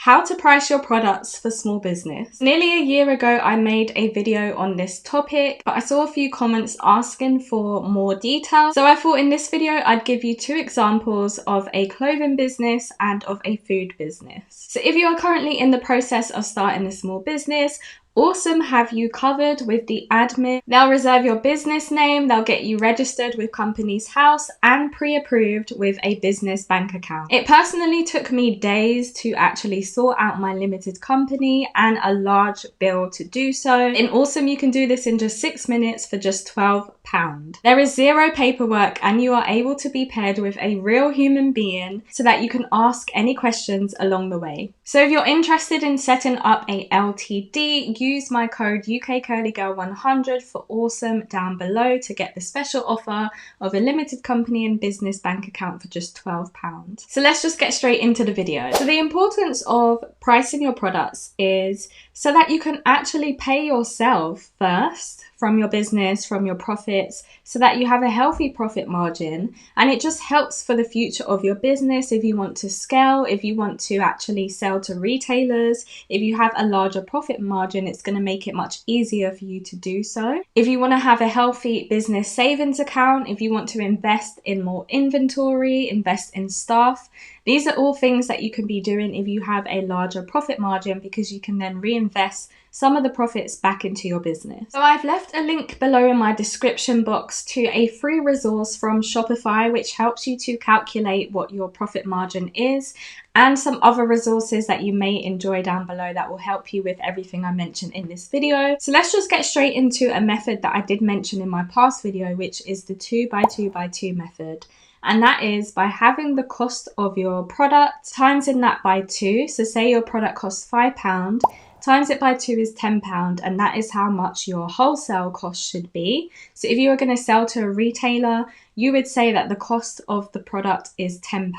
How to price your products for small business. Nearly a year ago, I made a video on this topic, but I saw a few comments asking for more detail. So I thought in this video, I'd give you two examples of a clothing business and of a food business. So if you are currently in the process of starting a small business, OSome have you covered with the admin. They'll reserve your business name, they'll get you registered with Companies House and pre-approved with a business bank account. It personally took me days to actually sort out my limited company and a large bill to do so. In OSome, you can do this in just 6 minutes for just £12. There is zero paperwork and you are able to be paired with a real human being so that you can ask any questions along the way. So if you're interested in setting up a LTD, use my code UKCurlyGirl100 for OSome down below to get the special offer of a limited company and business bank account for just £12. So let's just get straight into the video. So the importance of pricing your products is so that you can actually pay yourself first from your business, from your profits, so that you have a healthy profit margin. And it just helps for the future of your business. If you want to scale, if you want to actually sell to retailers, if you have a larger profit margin, it's going to make it much easier for you to do so. If you want to have a healthy business savings account, if you want to invest in more inventory, invest in staff, these are all things that you can be doing if you have a larger profit margin, because you can then reinvest some of the profits back into your business. So I've left a link below in my description box to a free resource from Shopify, which helps you to calculate what your profit margin is, and some other resources that you may enjoy down below that will help you with everything I mentioned in this video. So let's just get straight into a method that I did mention in my past video, which is the 2x2x2 method. And that is by having the cost of your product times in that by 2. So say your product costs £5, times it by 2 is £10, and that is how much your wholesale cost should be. So if you were going to sell to a retailer, you would say that the cost of the product is £10.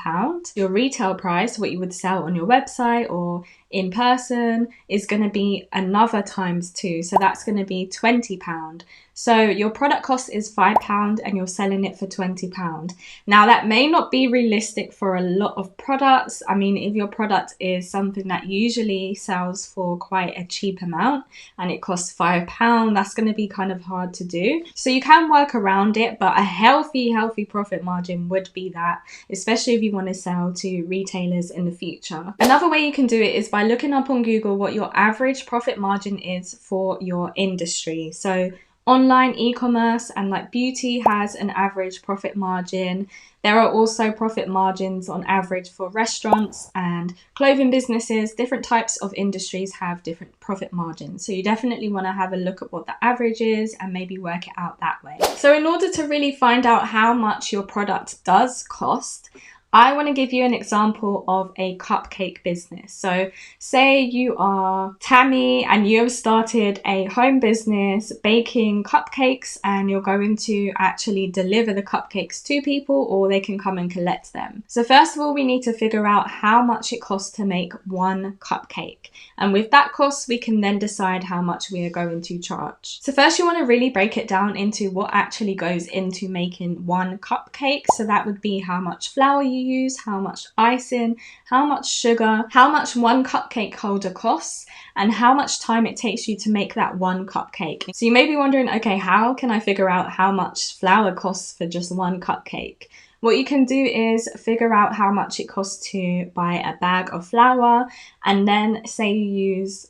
Your retail price, what you would sell on your website or in person, is going to be another times 2. So that's going to be £20. So your product cost is £5 and you're selling it for £20. Now that may not be realistic for a lot of products. I mean, if your product is something that usually sells for quite a cheap amount and it costs £5, that's going to be kind of hard to do. So you can work around it, but a healthy profit margin would be that, especially if you want to sell to retailers in the future. Another way you can do it is by looking up on Google what your average profit margin is for your industry. So online e-commerce and like beauty has an average profit margin. There are also profit margins on average for restaurants and clothing businesses. Different types of industries have different profit margins. So you definitely want to have a look at what the average is and maybe work it out that way. So in order to really find out how much your product does cost, I want to give you an example of a cupcake business. So say you are Tammy and you have started a home business baking cupcakes, and you're going to actually deliver the cupcakes to people, or they can come and collect them. So first of all, we need to figure out how much it costs to make one cupcake. And with that cost, we can then decide how much we are going to charge. So first you want to really break it down into what actually goes into making one cupcake. So that would be how much flour you use, how much icing, how much sugar, how much one cupcake holder costs, and how much time it takes you to make that one cupcake. So you may be wondering, okay, how can I figure out how much flour costs for just one cupcake? What you can do is figure out how much it costs to buy a bag of flour, and then say you use,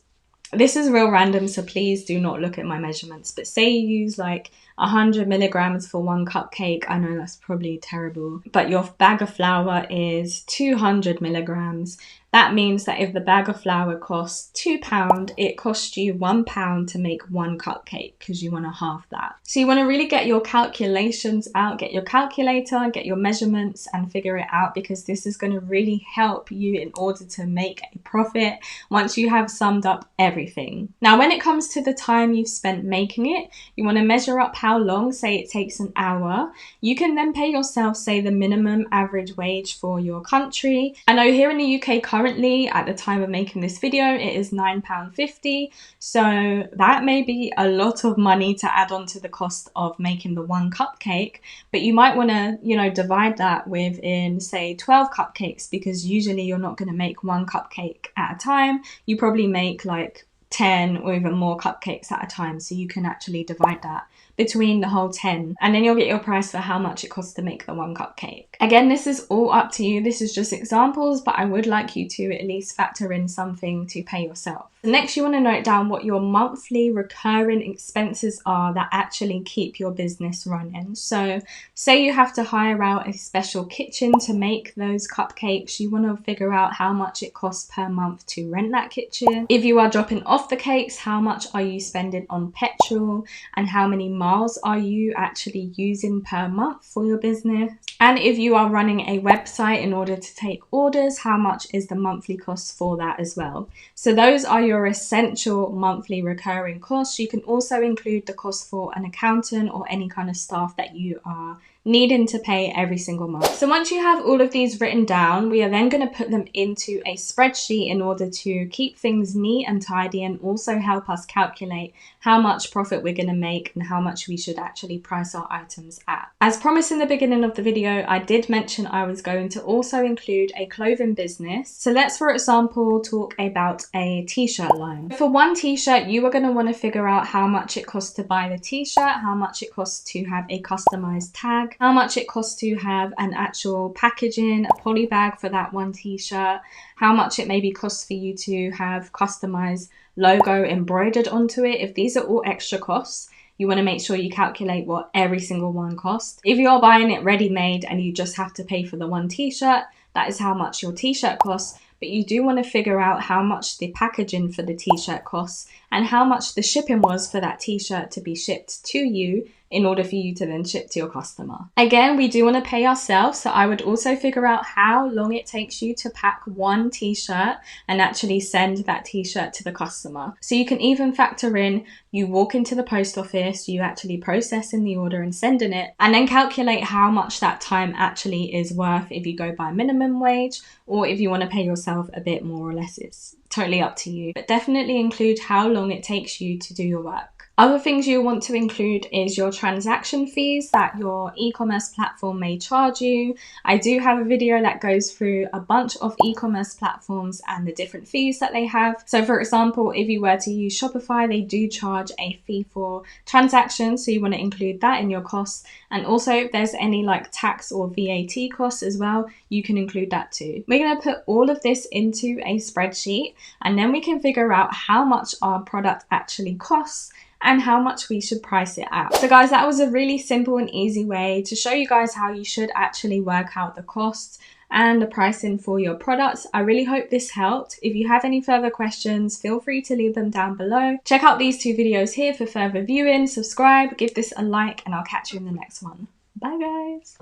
this is real random, so please do not look at my measurements, but say you use like 100 milligrams for one cupcake. I know that's probably terrible, but your bag of flour is 200 milligrams. That means that if the bag of flour costs £2, it costs you £1 to make one cupcake, because you want to half that. So you want to really get your calculations out, get your calculator, get your measurements and figure it out, because this is going to really help you in order to make a profit once you have summed up everything. Now, when it comes to the time you've spent making it, you want to measure up how long. Say it takes an hour. You can then pay yourself, say, the minimum average wage for your country. I know here in the UK currently Currently, at the time of making this video, it is £9.50. So that may be a lot of money to add on to the cost of making the one cupcake, but you might want to, you know, divide that within, say, 12 cupcakes, because usually you're not going to make one cupcake at a time. You probably make like 10 or even more cupcakes at a time, so you can actually divide that between the whole 10, and then you'll get your price for how much it costs to make the one cupcake. Again, this is all up to you. This is just examples, but I would like you to at least factor in something to pay yourself. Next, you want to note down what your monthly recurring expenses are that actually keep your business running. So say you have to hire out a special kitchen to make those cupcakes, you want to figure out how much it costs per month to rent that kitchen. If you are dropping off the cakes, how much are you spending on petrol, and how many miles are you actually using per month for your business? And if you are running a website in order to take orders, how much is the monthly cost for that as well? So those are your essential monthly recurring costs. You can also include the cost for an accountant or any kind of staff that you are needing to pay every single month. So once you have all of these written down, we are then going to put them into a spreadsheet in order to keep things neat and tidy, and also help us calculate how much profit we're going to make and how much we should actually price our items at. As promised in the beginning of the video, I did mention I was going to also include a clothing business. So let's, for example, talk about a t-shirt line. For one t-shirt, you are going to want to figure out how much it costs to buy the t-shirt, how much it costs to have a customized tag, how much it costs to have an actual packaging, a poly bag for that one t-shirt, how much it maybe costs for you to have customized logo embroidered onto it. If these are all extra costs, you want to make sure you calculate what every single one costs. If you're buying it ready-made and you just have to pay for the one t-shirt, that is how much your t-shirt costs. But you do want to figure out how much the packaging for the t-shirt costs and how much the shipping was for that t-shirt to be shipped to you in order for you to then ship to your customer. Again, we do want to pay ourselves, so I would also figure out how long it takes you to pack one t-shirt and actually send that t-shirt to the customer. So you can even factor in you walk into the post office, you actually processing the order and sending it, and then calculate how much that time actually is worth if you go by minimum wage, or if you want to pay yourself a bit more or less. It's totally up to you, but definitely include how long it takes you to do your work. Other things you want to include is your transaction fees that your e-commerce platform may charge you. I do have a video that goes through a bunch of e-commerce platforms and the different fees that they have. So for example, if you were to use Shopify, they do charge a fee for transactions, so you want to include that in your costs. And also if there's any like tax or VAT costs as well, you can include that too. We're going to put all of this into a spreadsheet, and then we can figure out how much our product actually costs and how much we should price it at. So guys, that was a really simple and easy way to show you guys how you should actually work out the costs and the pricing for your products. I really hope this helped. If you have any further questions, feel free to leave them down below. Check out these two videos here for further viewing, subscribe, give this a like, and I'll catch you in the next one. Bye guys.